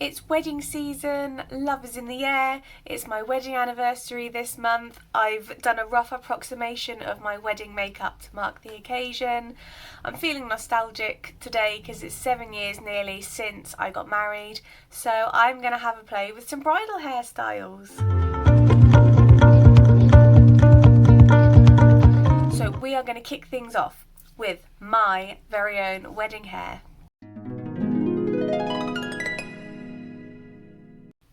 It's wedding season, love is in the air, it's my wedding anniversary this month. I've done a rough approximation of my wedding makeup to mark the occasion. I'm feeling nostalgic today because it's 7 years nearly since I got married, so I'm going to have a play with some bridal hairstyles. So we are going to kick things off with my very own wedding hair.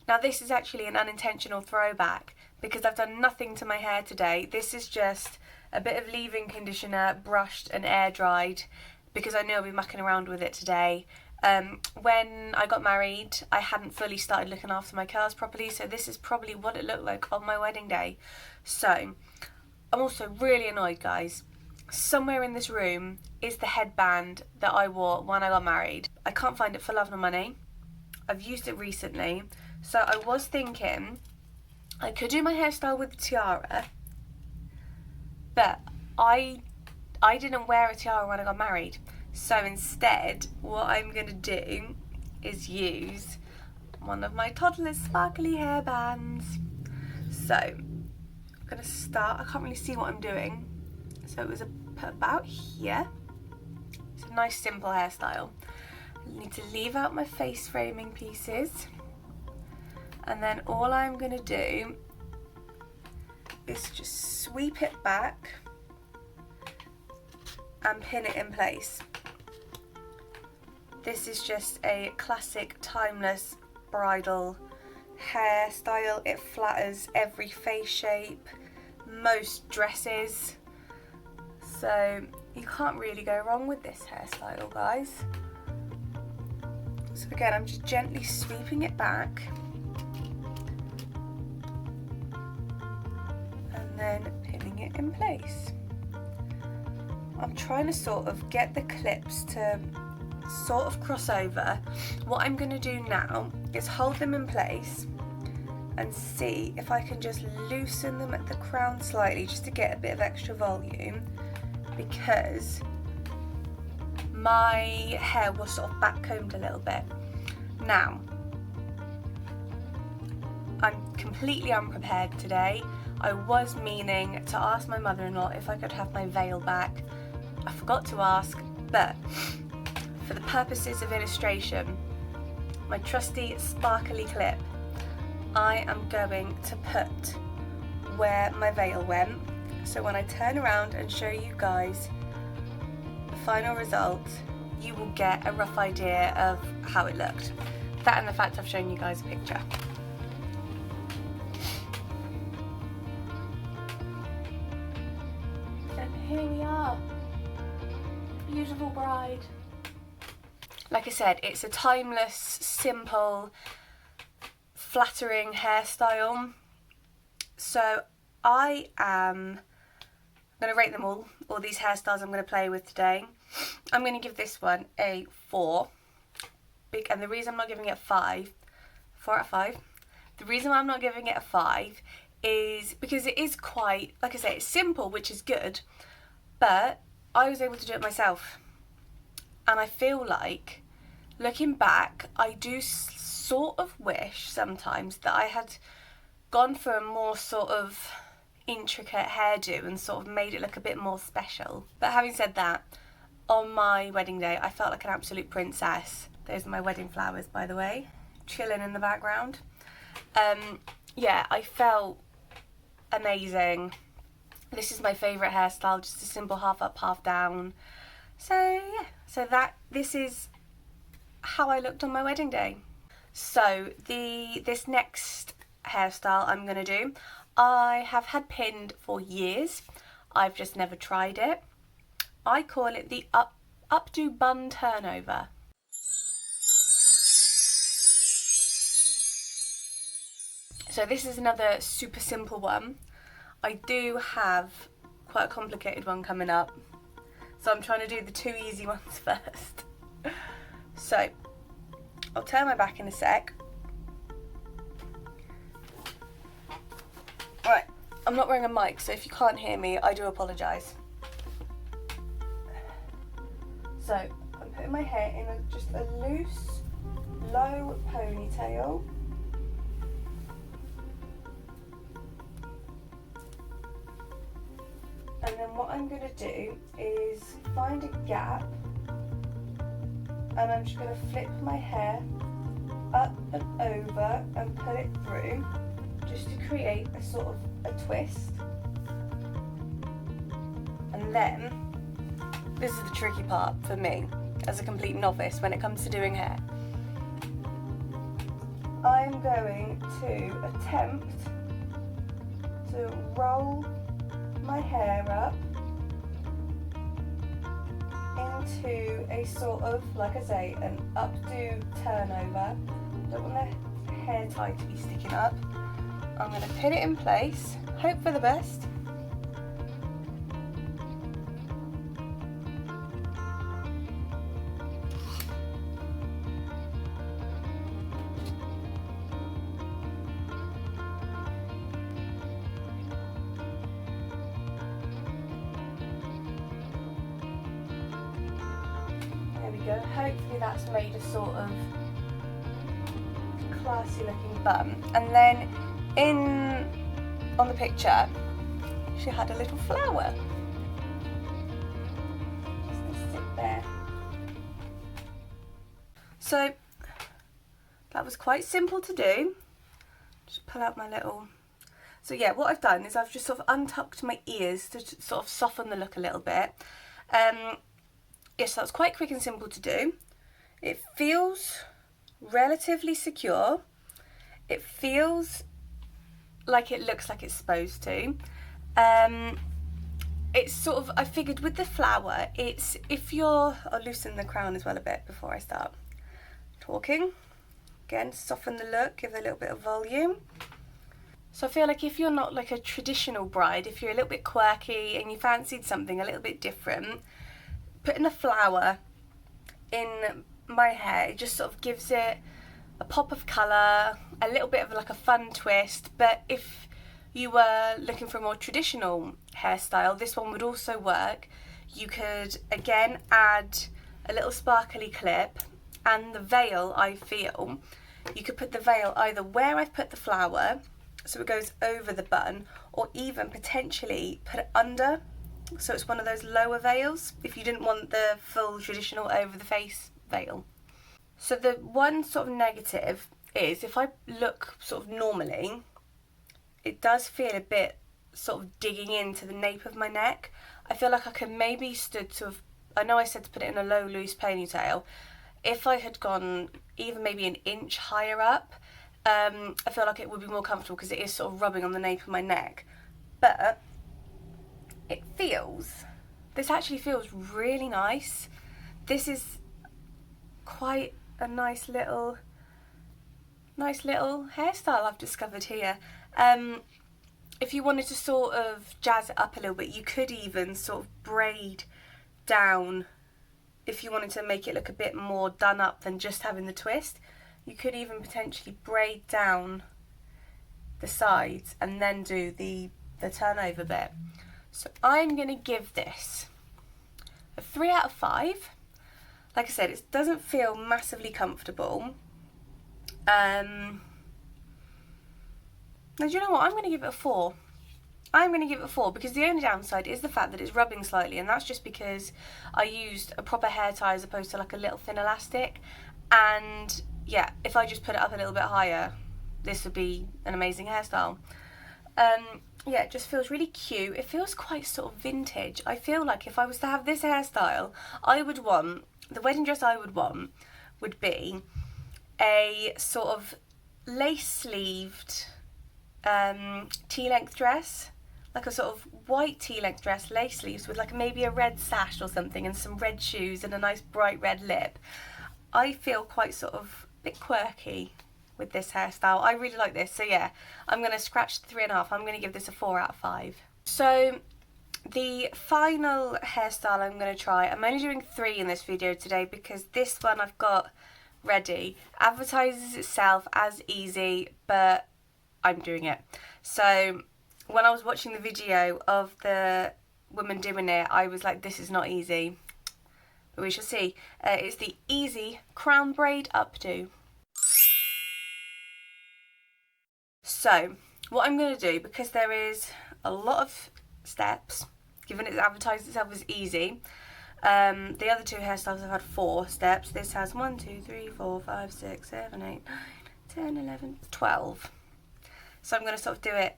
Now this is actually an unintentional throwback because I've done nothing to my hair today. This is just a bit of leave-in conditioner, brushed and air dried, because I know I'll be mucking around with it today. When I got married, I hadn't fully started looking after my curls properly, so this is probably what it looked like on my wedding day. So I'm also really annoyed, guys. Somewhere in this room is the headband that I wore when I got married. I can't find it for love nor money. I've used it recently. So I was thinking I could do my hairstyle with a tiara, but I didn't wear a tiara when I got married. So instead, what I'm going to do is use one of my toddler's sparkly hairbands. So I'm going to start. I can't really see what I'm doing. So it was about here. It's a nice simple hairstyle. I need to leave out my face framing pieces. And then all I'm going to do is just sweep it back and pin it in place. This is just a classic, timeless bridal hairstyle. It flatters every face shape, most dresses. So you can't really go wrong with this hairstyle, guys. So again, I'm just gently sweeping it back. Then pinning it in place. I'm trying to sort of get the clips to sort of cross over. What I'm going to do now is hold them in place and see if I can just loosen them at the crown slightly, just to get a bit of extra volume, because my hair was sort of back combed a little bit. Now, I'm completely unprepared today. I was meaning to ask my mother-in-law if I could have my veil back. I forgot to ask, but for the purposes of illustration, my trusty sparkly clip, I am going to put where my veil went. So when I turn around and show you guys the final result, you will get a rough idea of how it looked. That and the fact I've shown you guys a picture. Here we are, beautiful bride. Like I said, it's a timeless, simple, flattering hairstyle. So I am going to rate them all these hairstyles I'm going to play with today. I'm going to give this one a 4. And the reason I'm not giving it a 5, 4 out of 5, the reason why I'm not giving it a 5 is because it is quite, like I say, it's simple, which is good. But I was able to do it myself, and I feel like, looking back, I do sort of wish sometimes that I had gone for a more sort of intricate hairdo and sort of made it look a bit more special. But having said that, on my wedding day I felt like an absolute princess. Those are my wedding flowers, by the way, chilling in the background. Yeah, I felt amazing. This is my favourite hairstyle, just a simple half up, half down. So yeah, this is how I looked on my wedding day. So this next hairstyle I'm going to do, I have had pinned for years. I've just never tried it. I call it the Updo bun turnover. So this is another super simple one. I do have quite a complicated one coming up, so I'm trying to do the 2 easy ones first. So I'll turn my back in a sec. Right, I'm not wearing a mic, so if you can't hear me, I do apologise. So I'm putting my hair in just a loose low ponytail. And then what I'm going to do is find a gap, and I'm just going to flip my hair up and over and pull it through just to create a sort of a twist. And then, this is the tricky part for me as a complete novice when it comes to doing hair. I'm going to attempt to roll my hair up into a sort of, like I say, an updo turnover. Don't want the hair tie to be sticking up. I'm going to pin it in place, hope for the best. There we go. Hopefully that's made a sort of classy looking bun. And then on the picture she had a little flower. Just gonna sit there. So that was quite simple to do. Just pull out my little... So yeah, what I've done is I've just sort of untucked my ears to sort of soften the look a little bit. Yes, that was quite quick and simple to do. It feels relatively secure. It feels like it looks like it's supposed to. It's sort of, I figured with the flower, it's, if you're, I'll loosen the crown as well a bit before I start talking. Again, soften the look, give it a little bit of volume. So I feel like if you're not like a traditional bride, if you're a little bit quirky and you fancied something a little bit different, putting a flower in my hair, it just sort of gives it a pop of colour, a little bit of like a fun twist. But if you were looking for a more traditional hairstyle, this one would also work. You could again add a little sparkly clip, and the veil, I feel, you could put the veil either where I've put the flower, so it goes over the bun, or even potentially put it under, so it's one of those lower veils if you didn't want the full traditional over the face veil. So the one sort of negative is if I look sort of normally, it does feel a bit sort of digging into the nape of my neck. I feel like I could maybe stood to have, I know I said to put it in a low loose ponytail, if I had gone even maybe an inch higher up, I feel like it would be more comfortable because it is sort of rubbing on the nape of my neck. But it feels, this actually feels really nice. This is quite a nice little hairstyle I've discovered here. If you wanted to sort of jazz it up a little bit, you could even sort of braid down. If you wanted to make it look a bit more done up than just having the twist, you could even potentially braid down the sides and then do the turnover bit. So I'm going to give this a 3 out of 5. Like I said, it doesn't feel massively comfortable. Now, do you know what? I'm going to give it a 4. I'm going to give it a 4 because the only downside is the fact that it's rubbing slightly, and that's just because I used a proper hair tie as opposed to like a little thin elastic. And yeah, if I just put it up a little bit higher, this would be an amazing hairstyle. Yeah, it just feels really cute. It feels quite sort of vintage. I feel like if I was to have this hairstyle, I would want, the wedding dress I would want would be a sort of lace-sleeved tea-length dress, like a sort of white tea-length dress, lace sleeves with like maybe a red sash or something and some red shoes and a nice bright red lip. I feel quite sort of a bit quirky with this hairstyle. I really like this. So yeah, I'm going to scratch the 3.5. I'm going to give this a 4 out of 5. So the final hairstyle I'm going to try, I'm only doing 3 in this video today because this one I've got ready. Advertises itself as easy, but I'm doing it. So when I was watching the video of the woman doing it, I was like, this is not easy. But we shall see. It's the Easy Crown Braid Updo. So what I'm going to do, because there is a lot of steps, given it's advertised itself as easy, the other two hairstyles have had 4 steps. This has 1, 2, 3, 4, 5, 6, 7, 8, 9, 10, 11, 12. So I'm going to sort of do it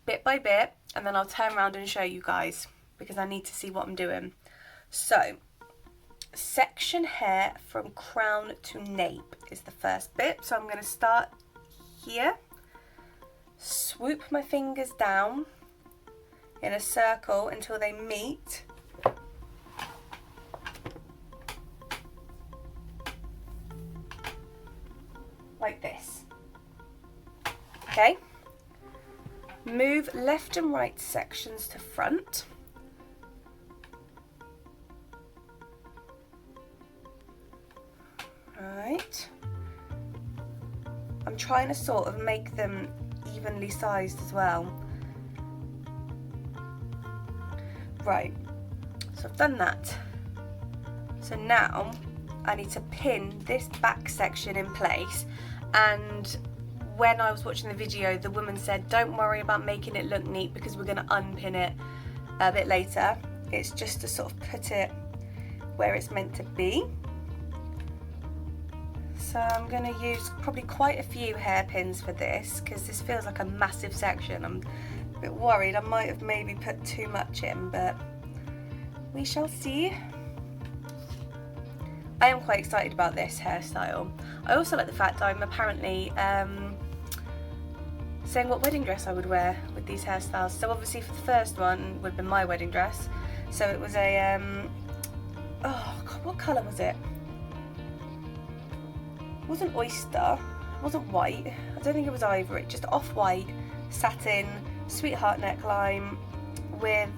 bit by bit, and then I'll turn around and show you guys, because I need to see what I'm doing. So, section hair from crown to nape is the first bit. So I'm going to start here, swoop my fingers down in a circle until they meet. Like this. Okay. Move left and right sections to front. Right. I'm trying to sort of make them evenly sized as well. Right. So I've done that. So now I need to pin this back section in place, and when I was watching the video, the woman said don't worry about making it look neat because we're going to unpin it a bit later. It's just to sort of put it where it's meant to be. So I'm going to use probably quite a few hairpins for this, because this feels like a massive section. I'm a bit worried I might have maybe put too much in, but we shall see. I am quite excited about this hairstyle. I also like the fact I'm apparently saying what wedding dress I would wear with these hairstyles. So obviously for the first one would have been my wedding dress. So it was a, oh God, what colour was it? It wasn't oyster, it wasn't white, I don't think it was ivory, just off-white, satin, sweetheart neckline with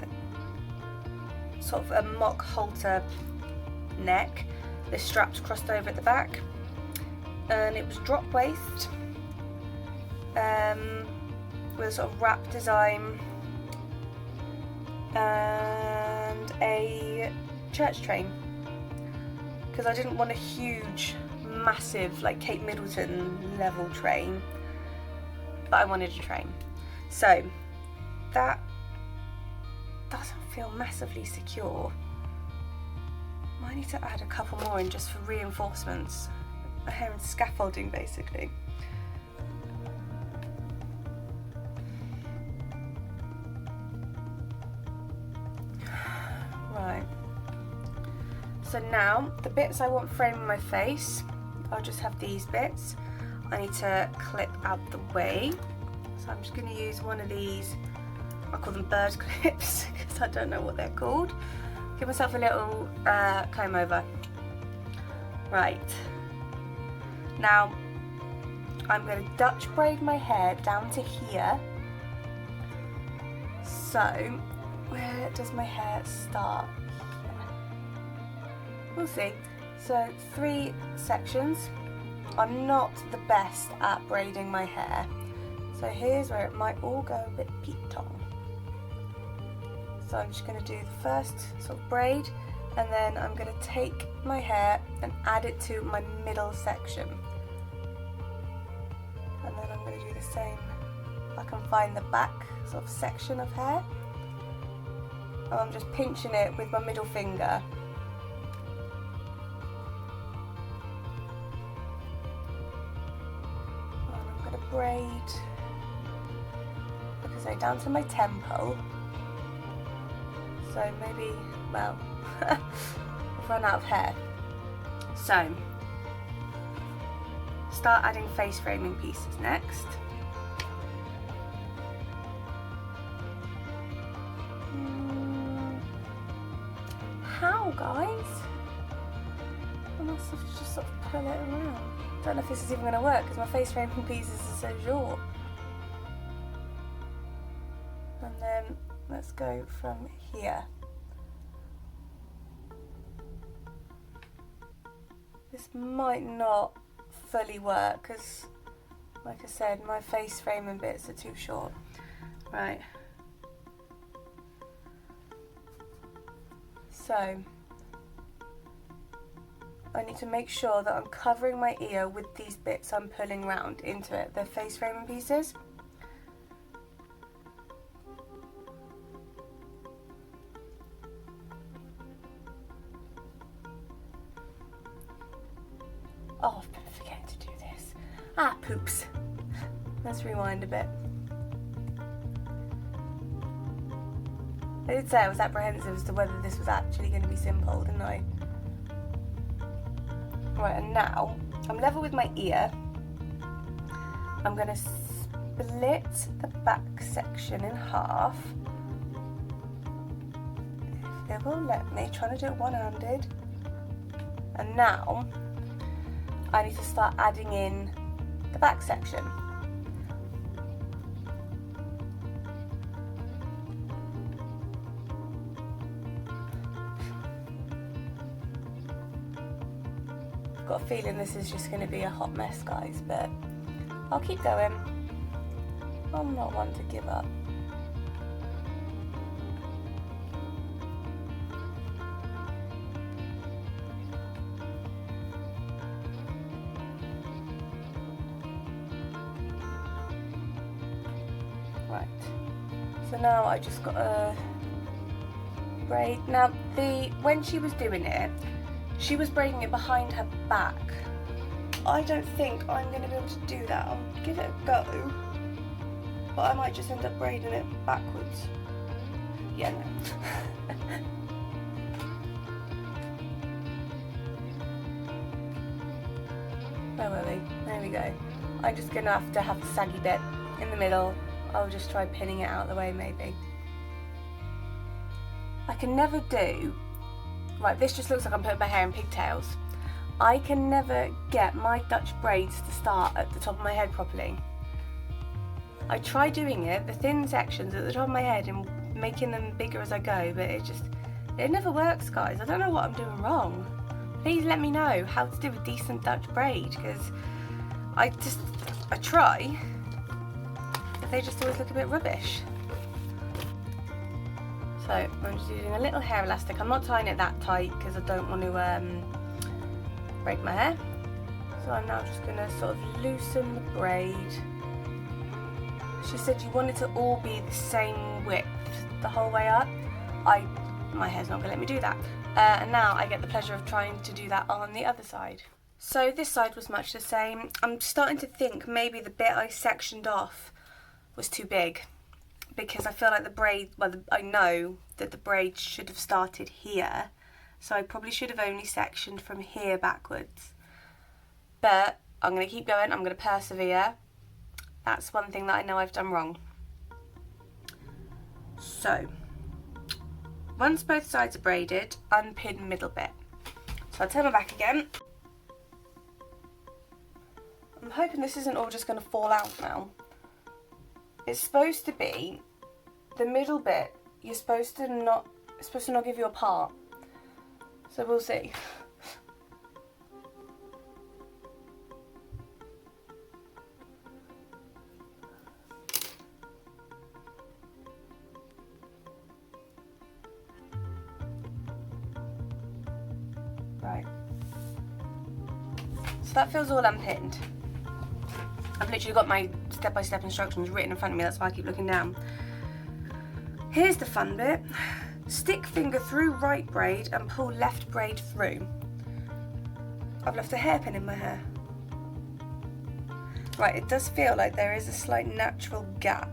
sort of a mock halter neck. The straps crossed over at the back, and it was drop waist with a sort of wrap design and a church train, because I didn't want a huge massive like Kate Middleton level train, but I wanted a train. So that doesn't feel massively secure. I need to add a couple more in just for reinforcements. My hair and scaffolding basically. Right. So now the bits I want framing my face, I'll just have these bits. I need to clip out the way. So I'm just going to use one of these, I call them bird clips because I don't know what they're called. Give myself a little comb over. Right. Now I'm going to Dutch braid my hair down to here. So where does my hair start? We'll see. So 3 sections. I'm not the best at braiding my hair, so here's where it might all go a bit peak-tong. So I'm just going to do the first sort of braid, and then I'm going to take my hair and add it to my middle section. And then I'm going to do the same if I can find the back sort of section of hair. And I'm just pinching it with my middle finger. Braid, like I say, down to my temple. So maybe, well, I've run out of hair. So, start adding face framing pieces next. How, guys? I must have to just sort of pull it around. I don't know if this is even going to work because my face framing pieces are so short. And then let's go from here. This might not fully work because, like I said, my face framing bits are too short. Right. So I need to make sure that I'm covering my ear with these bits I'm pulling round into it, the face framing pieces. Oh, I've been forgetting to do this. Ah, poops. Let's rewind a bit. I did say I was apprehensive as to whether this was actually going to be simple, didn't I? Right, and now I'm level with my ear. I'm going to split the back section in half. If it will let me, trying to do it one-handed. And now I need to start adding in the back section. I've got a feeling this is just going to be a hot mess, guys, but I'll keep going. I'm not one to give up. Right, so now I just got a braid. Now, when she was doing it, she was braiding it behind her back. I don't think I'm going to be able to do that. I'll give it a go, but I might just end up braiding it backwards. Yeah, no. Where were we? There we go. I'm just going to have the saggy bit in the middle. I'll just try pinning it out of the way, maybe. I can never do... Right, this just looks like I'm putting my hair in pigtails. I can never get my Dutch braids to start at the top of my head properly. I try doing it, the thin sections at the top of my head and making them bigger as I go, but it never works, guys. I don't know what I'm doing wrong. Please let me know how to do a decent Dutch braid, because I try, but they just always look a bit rubbish. So I'm just using a little hair elastic. I'm not tying it that tight because I don't want to break my hair. So I'm now just going to sort of loosen the braid. She said you want it to all be the same width the whole way up. My hair's not going to let me do that. And now I get the pleasure of trying to do that on the other side. So this side was much the same. I'm starting to think maybe the bit I sectioned off was too big, because I feel like the braid, well, I know that the braid should have started here, so I probably should have only sectioned from here backwards. But I'm going to keep going, I'm going to persevere. That's one thing that I know I've done wrong. So, once both sides are braided, unpin middle bit. So I'll turn my back again. I'm hoping this isn't all just going to fall out now. It's supposed to be the middle bit. It's supposed to not give you a part. So we'll see. Right. So that feels all unpinned. I've literally got my step-by-step instructions written in front of me, that's why I keep looking down. Here's the fun bit. Stick finger through right braid and pull left braid through. I've left a hairpin in my hair. Right, it does feel like there is a slight natural gap.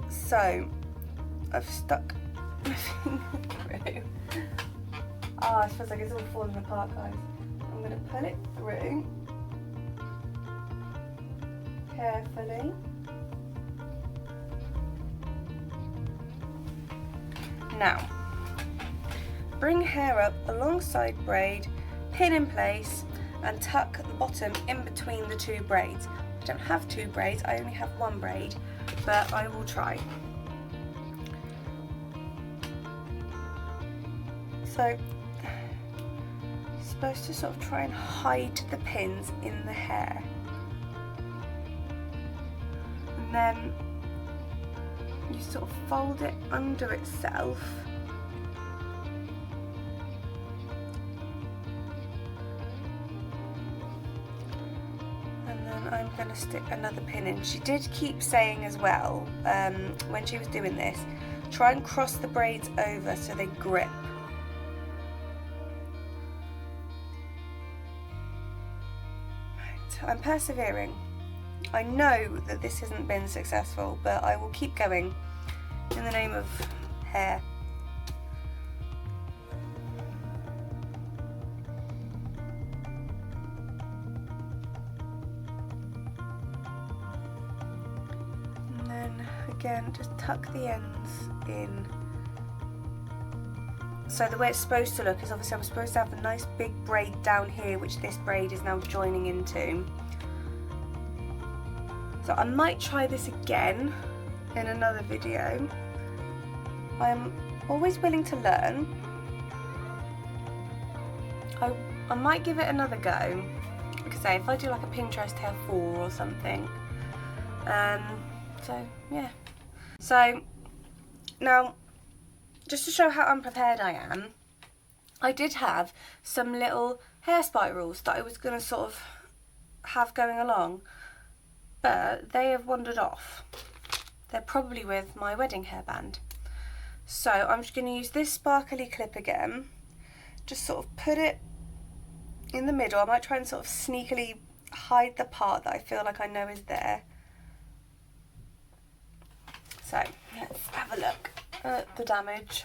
So, I've stuck my finger through. Oh, it feels like it's all falling apart, guys. I'm going to pull it through carefully. Now, bring hair up alongside braid, pin in place, and tuck the bottom in between the two braids. I don't have two braids, I only have one braid, but I will try. So, you're supposed to sort of try and hide the pins in the hair. And then you sort of fold it under itself. And then I'm going to stick another pin in. She did keep saying as well, when she was doing this, try and cross the braids over so they grip. I'm persevering. I know that this hasn't been successful, but I will keep going in the name of hair. And then again, just tuck the ends in. So the way it's supposed to look is obviously I'm supposed to have a nice big braid down here, which this braid is now joining into. So I might try this again in another video. I'm always willing to learn. I might give it another go. Like I say, if I do like a Pinterest hair 4 or something. So yeah. So now, just to show how unprepared I am, I did have some little hair spirals that I was going to sort of have going along, but they have wandered off. They're probably with my wedding hairband. So I'm just going to use this sparkly clip again, just sort of put it in the middle. I might try and sort of sneakily hide the part that I feel like I know is there. So let's have a look at the damage.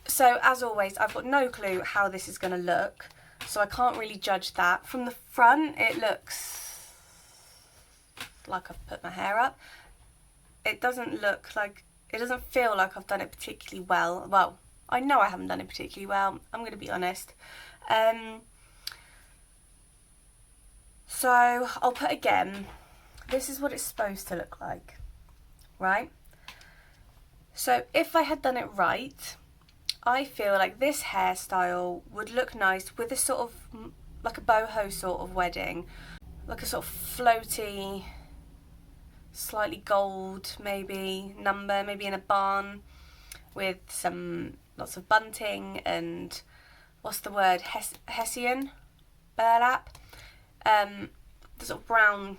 So as always, I've got no clue how this is going to look, so I can't really judge that. From the front, it looks like I've put my hair up. It doesn't look like, it doesn't feel like I've done it particularly well. Well, I know I haven't done it particularly well, I'm going to be honest. So I'll put again, this is what it's supposed to look like, right? So if I had done it right, I feel like this hairstyle would look nice with a sort of, like a boho sort of wedding. Like a sort of floaty, slightly gold maybe, number, maybe in a barn with lots of bunting and, what's the word, Hessian burlap. The sort of brown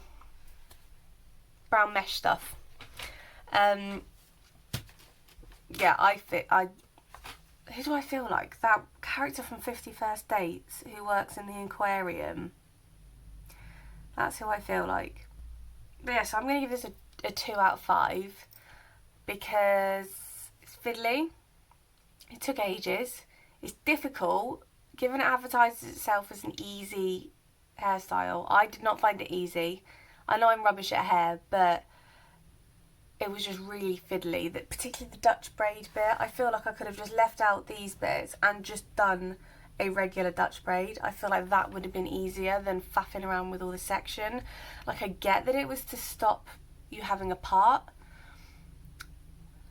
mesh stuff. Yeah, who do I feel like? That character from 50 First Dates who works in the aquarium. That's who I feel like. But yeah, so I'm going to give this a 2 out of 5 because it's fiddly. It took ages. It's difficult. Given it advertises itself as an easy hairstyle, I did not find it easy. I know I'm rubbish at hair, but it was just really fiddly, that particularly the Dutch braid bit. I feel like I could have just left out these bits and just done a regular Dutch braid. I feel like that would have been easier than faffing around with all the section. Like, I get that it was to stop you having a part,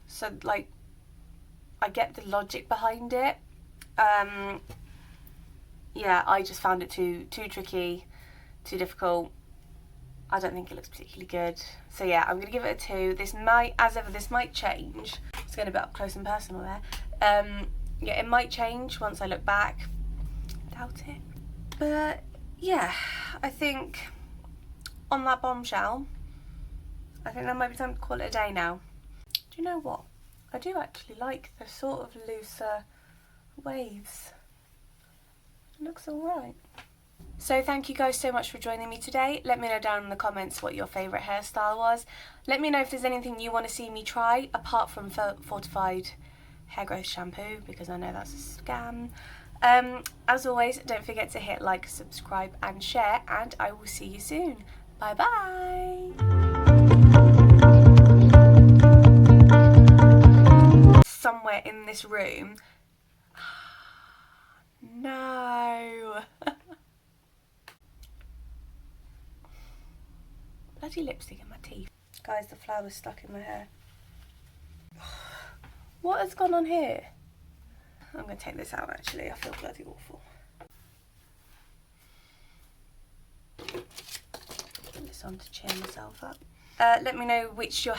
so like I get the logic behind it. Yeah, I just found it too tricky, too difficult. I don't think it looks particularly good. So yeah, I'm going to give it a 2. This might, as ever, this might change. It's getting a bit up close and personal there. Yeah, it might change once I look back. Doubt it. But yeah, I think on that bombshell, I think that might be time to call it a day now. Do you know what? I do actually like the sort of looser waves. It looks alright. So thank you guys so much for joining me today. Let me know down in the comments what your favourite hairstyle was. Let me know if there's anything you want to see me try apart from fortified hair growth shampoo, because I know that's a scam. As always, don't forget to hit like, subscribe and share, and I will see you soon. Bye bye! Somewhere in this room. No! Bloody lipstick in my teeth. Guys, the flower's stuck in my hair. What has gone on here? I'm going to take this out actually, I feel bloody awful. Put this on to cheer myself up. Let me know which your